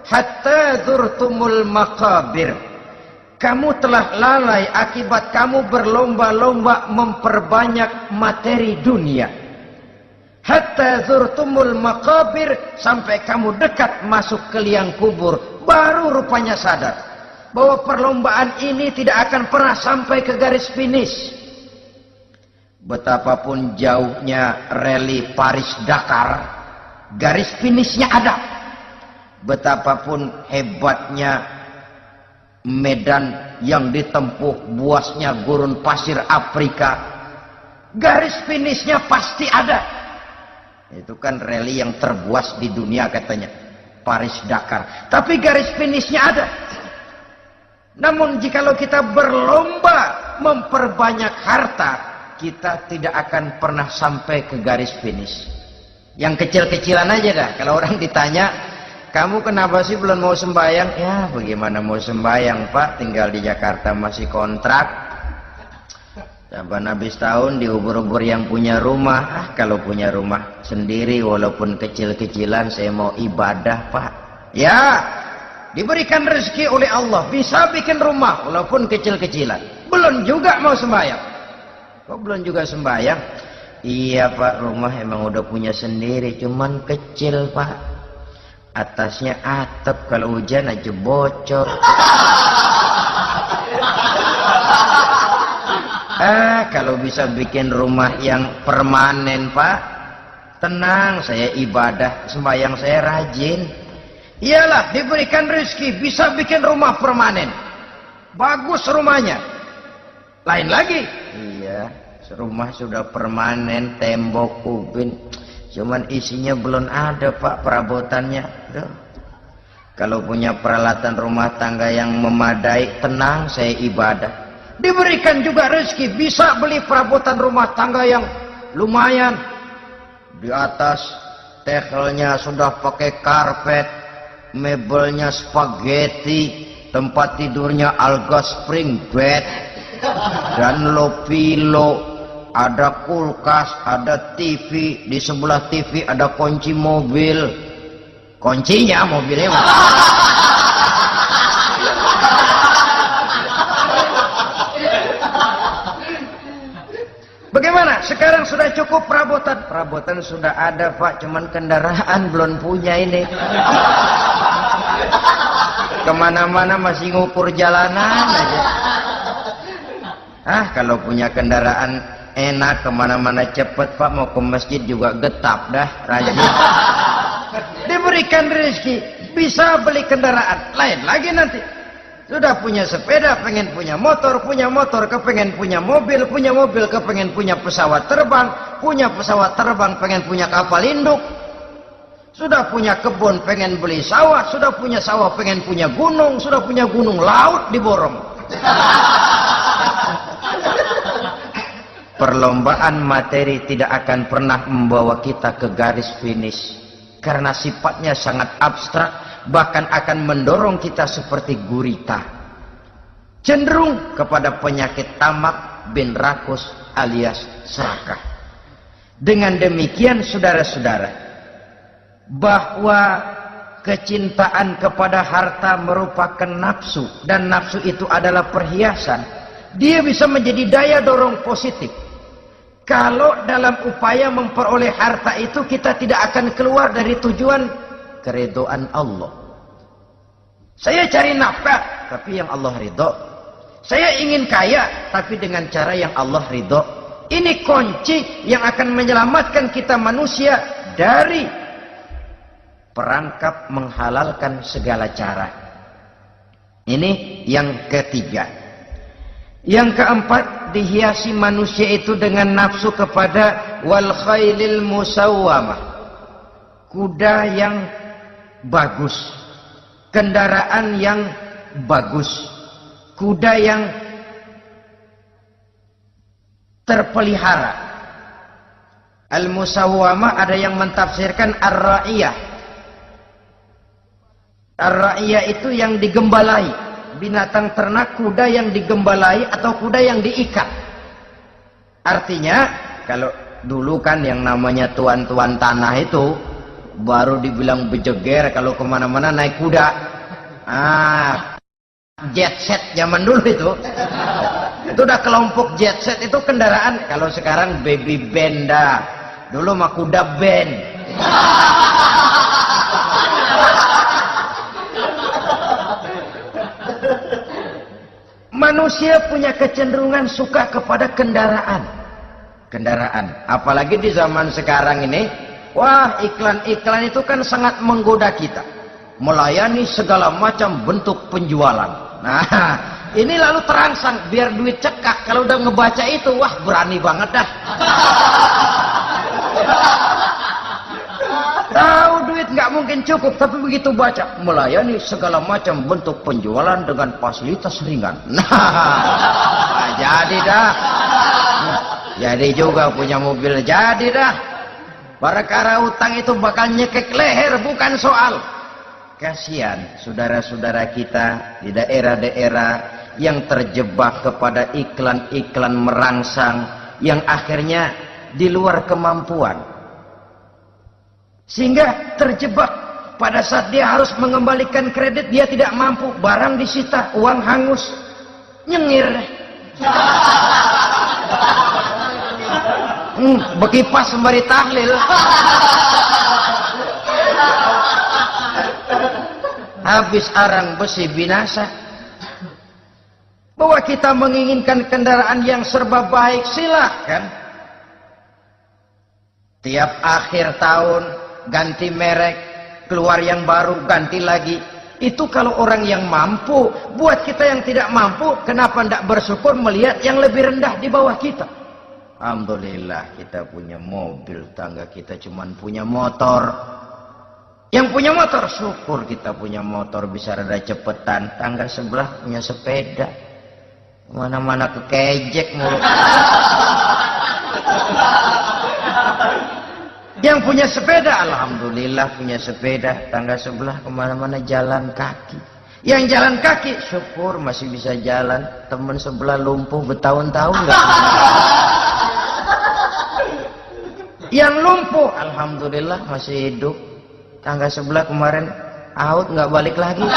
hatta zurtumul maqabir. Kamu telah lalai akibat kamu berlomba-lomba memperbanyak materi dunia. Hatta zurtumul maqabir, sampai kamu dekat masuk ke liang kubur, baru rupanya sadar bahwa perlombaan ini tidak akan pernah sampai ke garis finish. Betapapun jauhnya rally Paris-Dakar, garis finishnya ada. Betapapun hebatnya medan yang ditempuh, buasnya gurun pasir Afrika, garis finishnya pasti ada. Itu kan rally yang terbuas di dunia katanya, Paris-Dakar. Tapi garis finishnya ada. Namun jikalau kita berlomba memperbanyak harta, kita tidak akan pernah sampai ke garis finish. Yang kecil-kecilan aja dah. Kalau orang ditanya, kamu kenapa sih belum mau sembahyang? Ya bagaimana mau sembahyang Pak, tinggal di Jakarta masih kontrak. Saban habis tahun diubur-ubur yang punya rumah. Kalau punya rumah sendiri walaupun kecil-kecilan saya mau ibadah Pak. Ya, diberikan rezeki oleh Allah bisa bikin rumah walaupun kecil-kecilan. Belum juga mau sembahyang. Kok belum juga sembahyang? Iya Pak, rumah emang udah punya sendiri, cuman kecil Pak. Atasnya atap, kalau hujan aja bocor. Kalau bisa bikin rumah yang permanen Pak, tenang, saya ibadah, sembahyang saya rajin. Iyalah, diberikan rezeki, bisa bikin rumah permanen. Bagus rumahnya. Lain lagi. Iya, rumah sudah permanen, tembok, ubin, cuman isinya belum ada Pak, perabotannya. Duh. Kalau punya peralatan rumah tangga yang memadai, tenang, saya ibadah. Diberikan juga rezeki, bisa beli perabotan rumah tangga yang lumayan. Di atas tekelnya sudah pakai karpet, mebelnya spaghetti, tempat tidurnya alga spring bed dan lopilo. Ada kulkas, ada TV, di sebelah TV ada kunci mobil. Kuncinya mobilnya. Bagaimana? Sekarang sudah cukup perabotan? Perabotan sudah ada Pak, cuman kendaraan belum punya ini. Kemana-mana masih ngukur jalanan aja. Kalau punya kendaraan enak, kemana-mana cepet Pak, mau ke masjid juga getap dah, rajin. Diberikan rezeki, bisa beli kendaraan. Lain lagi nanti. Sudah punya sepeda, pengen punya motor, kepengen punya mobil, kepengen punya pesawat terbang, pengen punya kapal induk. Sudah punya kebun, pengen beli sawah, sudah punya sawah, pengen punya gunung, sudah punya gunung, laut diborong. Perlombaan materi tidak akan pernah membawa kita ke garis finish. Karena sifatnya sangat abstrak, bahkan akan mendorong kita seperti gurita. Cenderung kepada penyakit tamak bin rakus alias serakah. Dengan demikian saudara-saudara, bahwa kecintaan kepada harta merupakan nafsu, dan nafsu itu adalah perhiasan, dia bisa menjadi daya dorong positif. Kalau dalam upaya memperoleh harta itu kita tidak akan keluar dari tujuan keridhaan Allah. Saya cari nafkah, tapi yang Allah ridho. Saya ingin kaya, tapi dengan cara yang Allah ridho. Ini kunci yang akan menyelamatkan kita manusia dari perangkap menghalalkan segala cara. Ini yang ketiga. Yang keempat, dihiasi manusia itu dengan nafsu kepada wal khailil musawwamah, kuda yang bagus, kendaraan yang bagus, kuda yang terpelihara. Al musawwamah ada yang mentafsirkan ar-ra'iyah. Ar-ra'iyah itu yang digembalai. Binatang ternak, kuda yang digembalai atau kuda yang diikat. Artinya, kalau dulu kan yang namanya tuan-tuan tanah itu baru dibilang bejeger kalau kemana-mana naik kuda. Jet set zaman dulu itu udah kelompok jet set, itu kendaraan. Kalau sekarang baby benda, dulu mah kuda band. Manusia punya kecenderungan suka kepada kendaraan. Apalagi di zaman sekarang ini, wah, iklan-iklan itu kan sangat menggoda kita. Melayani segala macam bentuk penjualan. Nah, ini lalu terangsang biar duit cekak. Kalau udah ngebaca itu, wah, berani banget dah. Tahu duit nggak mungkin cukup, tapi begitu baca melayani segala macam bentuk penjualan dengan fasilitas ringan. Nah, jadi dah. Jadi juga punya mobil, jadi dah. Perkara utang itu bakal nyekek leher, bukan soal. Kasihan saudara-saudara kita di daerah-daerah yang terjebak kepada iklan-iklan merangsang yang akhirnya di luar kemampuan. Sehingga terjebak pada saat dia harus mengembalikan kredit, dia tidak mampu, barang disita, uang hangus, nyengir. Bekipas sembari tahlil. Habis arang besi binasa. Bahwa kita menginginkan kendaraan yang serba baik, silahkan. Tiap akhir tahun ganti merek, keluar yang baru, ganti lagi. Itu kalau orang yang mampu. Buat kita yang tidak mampu, kenapa tidak bersyukur melihat yang lebih rendah di bawah kita? Alhamdulillah kita punya mobil, tangga kita cuman punya motor. Yang punya motor, syukur kita punya motor bisa rada cepetan. Tangga sebelah punya sepeda, mana-mana kekejek mulu. Yang punya sepeda, alhamdulillah punya sepeda. Tangga sebelah kemana-mana jalan kaki. Yang jalan kaki, syukur masih bisa jalan. Temen sebelah lumpuh bertahun-tahun nggak. Yang lumpuh, alhamdulillah masih hidup. Tangga sebelah kemarin out, nggak balik lagi.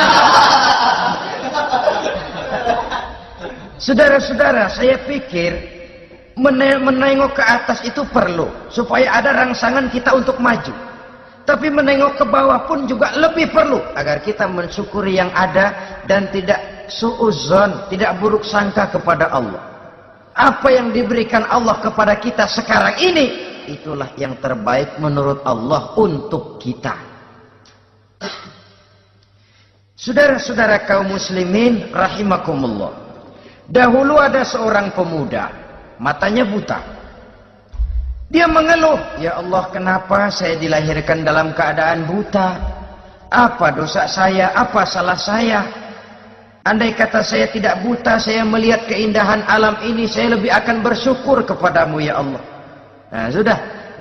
Saudara-saudara, saya pikir menengok ke atas itu perlu supaya ada rangsangan kita untuk maju. Tapi menengok ke bawah pun juga lebih perlu agar kita mensyukuri yang ada dan tidak suudzon, tidak buruk sangka kepada Allah. Apa yang diberikan Allah kepada kita sekarang ini, itulah yang terbaik menurut Allah untuk kita. Saudara-saudara kaum muslimin rahimakumullah. Dahulu ada seorang pemuda, matanya buta. Dia mengeluh, ya Allah, kenapa saya dilahirkan dalam keadaan buta? Apa dosa saya? Apa salah saya? Andai kata saya tidak buta, saya melihat keindahan alam ini, saya lebih akan bersyukur kepadamu ya Allah. Nah sudah,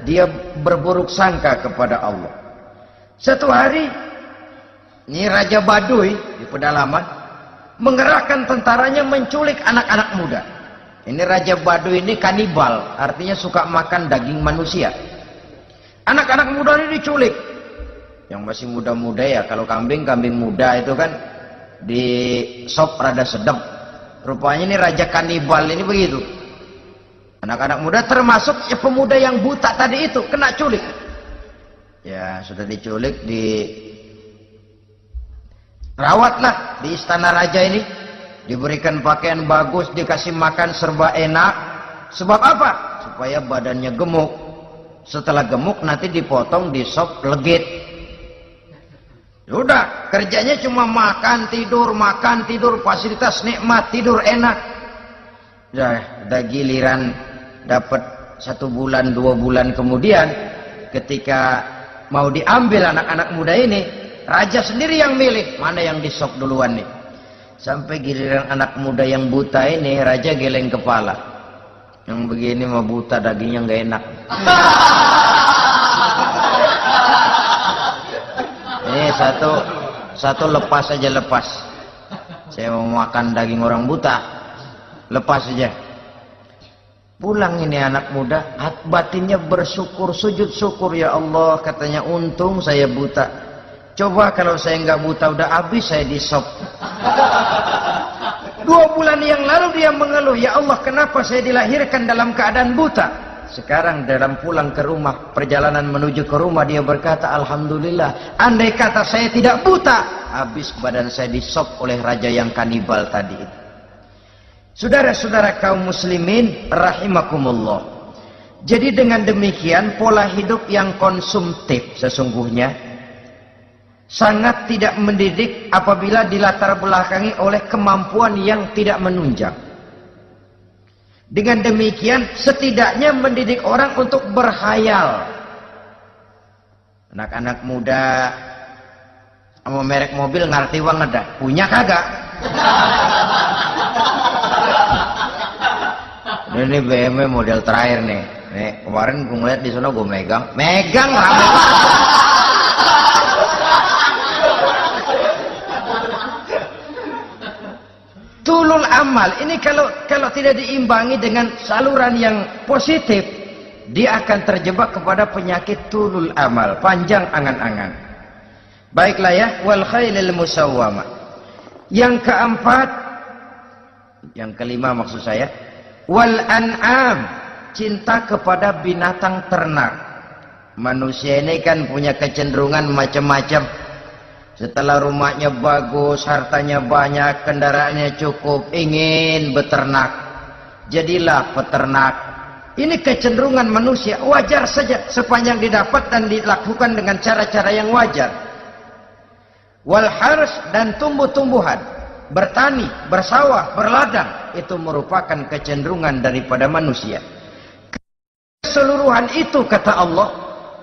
dia berburuk sangka kepada Allah. Satu hari, ini Raja Baduy di pedalaman mengerahkan tentaranya menculik anak-anak muda. Ini Raja Baduy ini kanibal, artinya suka makan daging manusia. Anak-anak muda ini diculik. Yang masih muda-muda ya, kalau kambing muda itu kan di sop rada sedap. Rupanya ini Raja kanibal ini begitu. Anak-anak muda termasuk ya pemuda yang buta tadi itu kena culik. Ya sudah diculik, rawatlah di istana raja ini, diberikan pakaian bagus, dikasih makan serba enak. Sebab apa? Supaya badannya gemuk. Setelah gemuk nanti dipotong di sop legit. Udah, kerjanya cuma makan tidur, fasilitas nikmat, tidur enak. Udah giliran dapat 1 bulan 2 bulan kemudian, ketika mau diambil anak-anak muda ini, raja sendiri yang milih mana yang disop duluan nih. Sampai giliran anak muda yang buta ini, raja geleng kepala. Yang begini mah buta, dagingnya nggak enak. Ini satu lepas aja, lepas. Saya mau makan daging orang buta, lepas aja. Pulang ini anak muda, batinnya bersyukur, sujud syukur, ya Allah, katanya untung saya buta. Coba kalau saya nggak buta udah habis saya disop. 2 bulan yang lalu dia mengeluh, ya Allah, kenapa saya dilahirkan dalam keadaan buta? Sekarang dalam pulang ke rumah, perjalanan menuju ke rumah, dia berkata, alhamdulillah, andai kata saya tidak buta, habis badan saya disop oleh raja yang kanibal tadi. Saudara-saudara kaum muslimin rahimakumullah. Jadi dengan demikian pola hidup yang konsumtif sesungguhnya sangat tidak mendidik apabila dilatar belakangi oleh kemampuan yang tidak menunjang. Dengan demikian setidaknya mendidik orang untuk berkhayal. Anak-anak muda sama merek mobil ngerti banget dah, punya kagak? Ini BMW model terakhir nih, Nih, kemarin gue ngeliat di sana gue megang rame. Tulul amal ini kalau tidak diimbangi dengan saluran yang positif, dia akan terjebak kepada penyakit tulul amal, panjang angan-angan. Baiklah ya, wal khailil musawwamah. Yang keempat, yang kelima maksud saya, wal an'am, cinta kepada binatang ternak. Manusia ini kan punya kecenderungan macam-macam. Setelah rumahnya bagus, hartanya banyak, kendaraannya cukup, ingin beternak. Jadilah peternak. Ini kecenderungan manusia, wajar saja sepanjang didapat dan dilakukan dengan cara-cara yang wajar. Wal hars, dan tumbuh-tumbuhan, bertani, bersawah, berladang, itu merupakan kecenderungan daripada manusia. Keseluruhan itu kata Allah,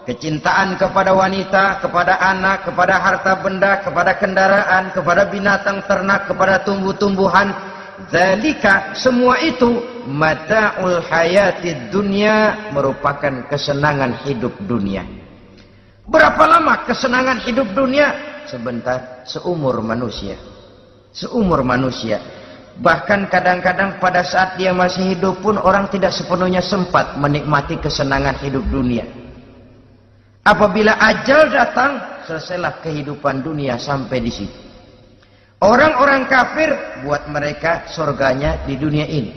kecintaan kepada wanita, kepada anak, kepada harta benda, kepada kendaraan, kepada binatang ternak, kepada tumbuh-tumbuhan, zalika, semua itu mata'ul hayatid dunya, merupakan kesenangan hidup dunia. Berapa lama kesenangan hidup dunia? Sebentar, seumur manusia. Seumur manusia. Bahkan kadang-kadang pada saat dia masih hidup pun orang tidak sepenuhnya sempat menikmati kesenangan hidup dunia. Apabila ajal datang, selesailah kehidupan dunia sampai di situ. Orang-orang kafir, buat mereka surganya di dunia ini.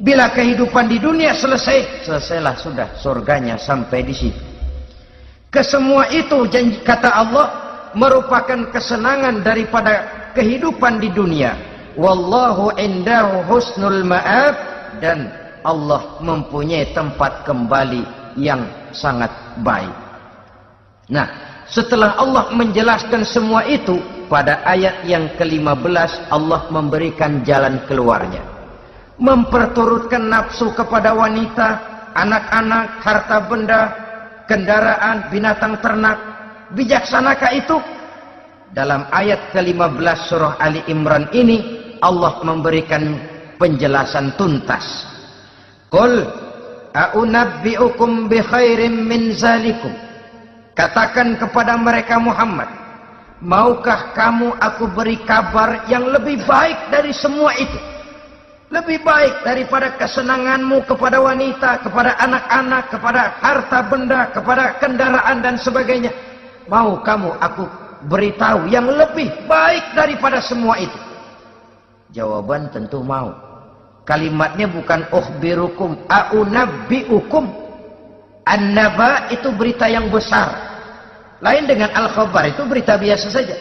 Bila kehidupan di dunia selesai, selesailah sudah surganya sampai di situ. Kesemua itu kata Allah merupakan kesenangan daripada kehidupan di dunia. Wallahu indahu husnul ma'ab, dan Allah mempunyai tempat kembali yang sangat baik. Nah, setelah Allah menjelaskan semua itu, pada ayat yang ke-15 Allah memberikan jalan keluarnya. Memperturutkan nafsu kepada wanita, anak-anak, harta benda, kendaraan, binatang ternak. Bijaksanakah itu? Dalam ayat ke-15 surah Ali Imran ini Allah memberikan penjelasan tuntas. Qul a'unabbi'ukum bi khairim min zalikum. Katakan kepada mereka Muhammad, maukah kamu aku beri kabar yang lebih baik dari semua itu? Lebih baik daripada kesenanganmu kepada wanita, kepada anak-anak, kepada harta benda, kepada kendaraan dan sebagainya. Mau kamu aku beritahu yang lebih baik daripada semua itu? Jawaban tentu mau. Kalimatnya bukan ukhbirukum, a'unabbi'ukum. An-naba itu berita yang besar. Lain dengan al-khabar, itu berita biasa saja.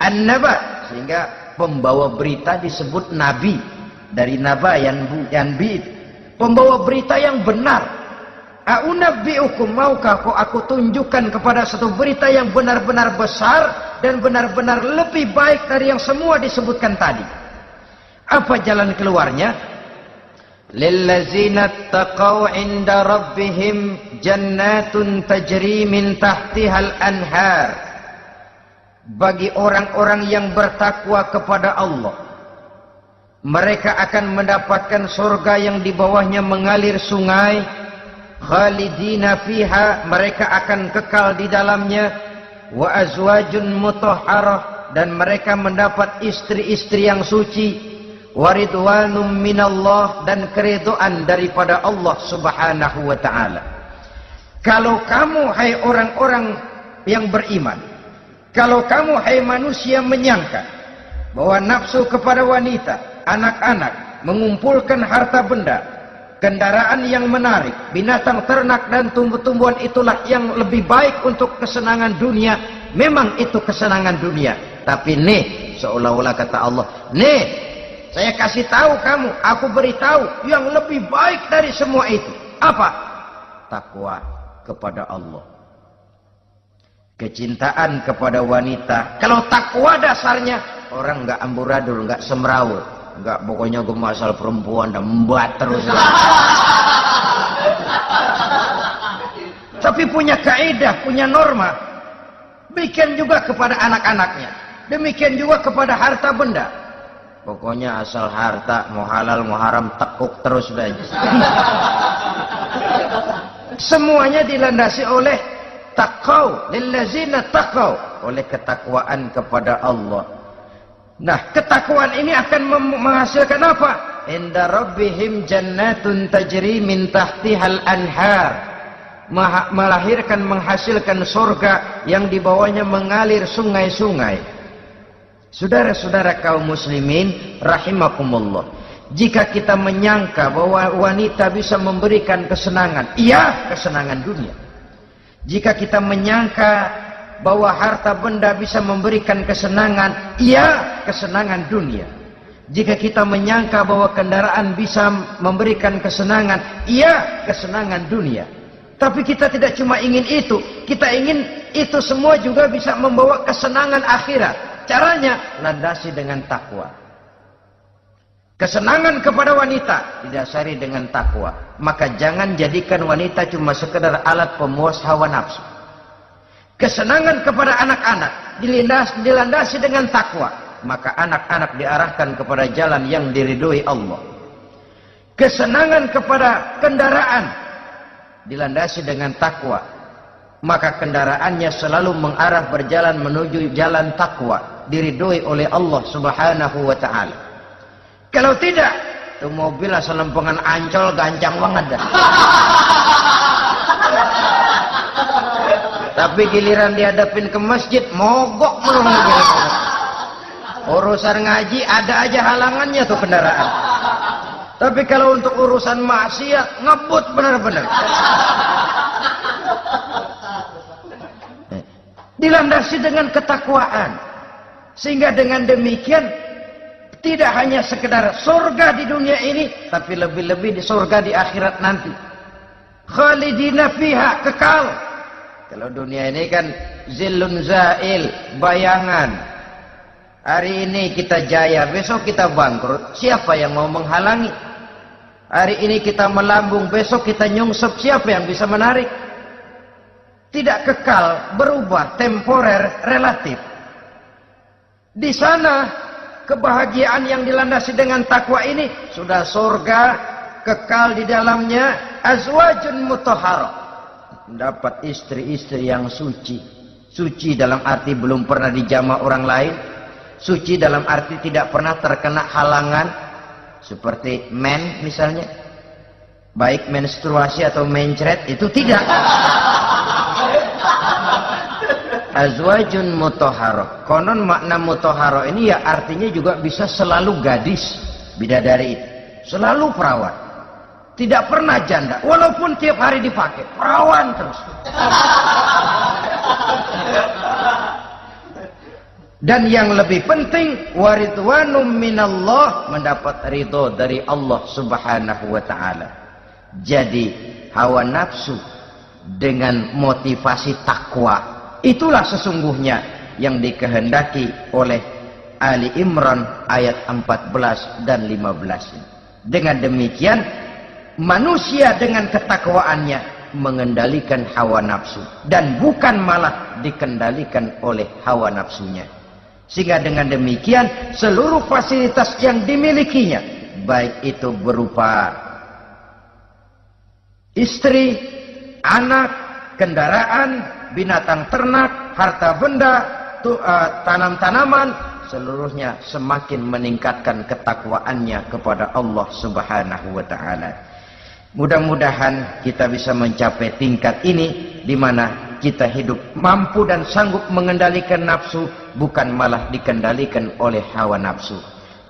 An-naba, sehingga pembawa berita disebut nabi. Dari naba yanbi, pembawa berita yang benar. A'unabbi'ukum, maukah aku tunjukkan kepada satu berita yang benar-benar besar dan benar-benar lebih baik dari yang semua disebutkan tadi. Apa jalan keluarnya? Lillazina taqaw 'inda rabbihim jannatun tajri min tahtihal anhar. Bagi orang-orang yang bertakwa kepada Allah, mereka akan mendapatkan surga yang di bawahnya mengalir sungai. Khalidina fiha, mereka akan kekal di dalamnya. Wa azwajun mutahharah, dan mereka mendapat istri-istri yang suci. Waridwanum minallah, dan keridhaan daripada Allah subhanahu wa ta'ala. Kalau kamu hai orang-orang yang beriman, kalau kamu hai manusia menyangka bahwa nafsu kepada wanita, anak-anak, mengumpulkan harta benda, kendaraan yang menarik, binatang ternak dan tumbuh-tumbuhan itulah yang lebih baik untuk kesenangan dunia. Memang itu kesenangan dunia. Tapi nih, seolah-olah kata Allah, nih, saya kasih tahu kamu, aku beritahu yang lebih baik dari semua itu. Apa? Takwa kepada Allah. Kecintaan kepada wanita. Kalau takwa dasarnya, orang nggak amburadul, nggak semrawut. Enggak, pokoknya gue masalah perempuan dan membuat terus. Tapi punya kaidah, punya norma. Demikian juga kepada anak-anaknya. Demikian juga kepada harta benda. Pokoknya asal harta, mau halal mau haram, tekuk terus udah. Semuanya dilandasi oleh taqau, lillazina taqau, oleh ketakwaan kepada Allah. Nah, ketakwaan ini akan menghasilkan apa? Inda rabbihim jannatun tajri min tahtihal anhar. Melahirkan, menghasilkan surga yang di bawahnya mengalir sungai-sungai. Saudara-saudara kaum muslimin rahimakumullah, jika kita menyangka bahwa wanita bisa memberikan kesenangan, iya, kesenangan dunia. Jika kita menyangka bahwa harta benda bisa memberikan kesenangan, iya, kesenangan dunia. Jika kita menyangka bahwa kendaraan bisa memberikan kesenangan, iya, kesenangan dunia. Tapi kita tidak cuma ingin itu, kita ingin itu semua juga bisa membawa kesenangan akhirat. Caranya landasi dengan takwa. Kesenangan kepada wanita didasari dengan takwa. Maka jangan jadikan wanita cuma sekedar alat pemuas hawa nafsu. Kesenangan kepada anak-anak dilandasi dengan takwa. Maka anak-anak diarahkan kepada jalan yang diridhoi Allah. Kesenangan kepada kendaraan dilandasi dengan takwa, maka kendaraannya selalu mengarah berjalan menuju jalan takwa, diridhoi oleh Allah Subhanahu wa taala. Kalau tidak, tuh mobil asal lempengan Ancol gancang banget dah. Tapi giliran dihadapin ke masjid, mogok melulu. Urusan ngaji ada aja halangannya tuh kendaraan. Tapi kalau untuk urusan maksiat, ngebut benar-benar. Dilandasi dengan ketakwaan. Sehingga dengan demikian, tidak hanya sekedar surga di dunia ini, tapi lebih-lebih di surga di akhirat nanti. Khalidina fiha, kekal. Kalau dunia ini kan zillun zail, bayangan. Hari ini kita jaya, besok kita bangkrut. Siapa yang mau menghalangi? Hari ini kita melambung, besok kita nyungsep. Siapa yang bisa menarik? Tidak kekal, berubah, temporer, relatif. Di sana, kebahagiaan yang dilandasi dengan takwa ini sudah surga, kekal di dalamnya, azwajun mutahharah. Dapat istri-istri yang suci. Suci dalam arti belum pernah dijamah orang lain. Suci dalam arti tidak pernah terkena halangan, seperti men misalnya, baik menstruasi atau mencret, itu tidak. Azwajun mutahharah. Konon makna mutahharah ini ya artinya juga bisa selalu gadis, bidadari itu, selalu perawan, tidak pernah janda, walaupun tiap hari dipakai, perawan terus. Dan yang lebih penting, waridwanum minallah, mendapat ridho dari Allah Subhanahu wa taala. Jadi hawa nafsu dengan motivasi takwa, itulah sesungguhnya yang dikehendaki oleh Ali Imran ayat 14 dan 15. Dengan demikian, manusia dengan ketakwaannya mengendalikan hawa nafsu dan bukan malah dikendalikan oleh hawa nafsunya. Sehingga dengan demikian seluruh fasilitas yang dimilikinya, baik itu berupa istri, anak, kendaraan, binatang ternak, harta benda, tanam-tanaman, seluruhnya semakin meningkatkan ketakwaannya kepada Allah Subhanahu wa taala. Mudah-mudahan kita bisa mencapai tingkat ini di mana kita hidup mampu dan sanggup mengendalikan nafsu, bukan malah dikendalikan oleh hawa nafsu.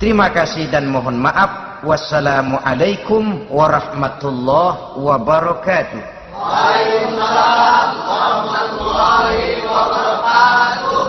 Terima kasih dan mohon maaf. Wassalamualaikum warahmatullahi wabarakatuh. Waalaikumsalam warahmatullahi wabarakatuh.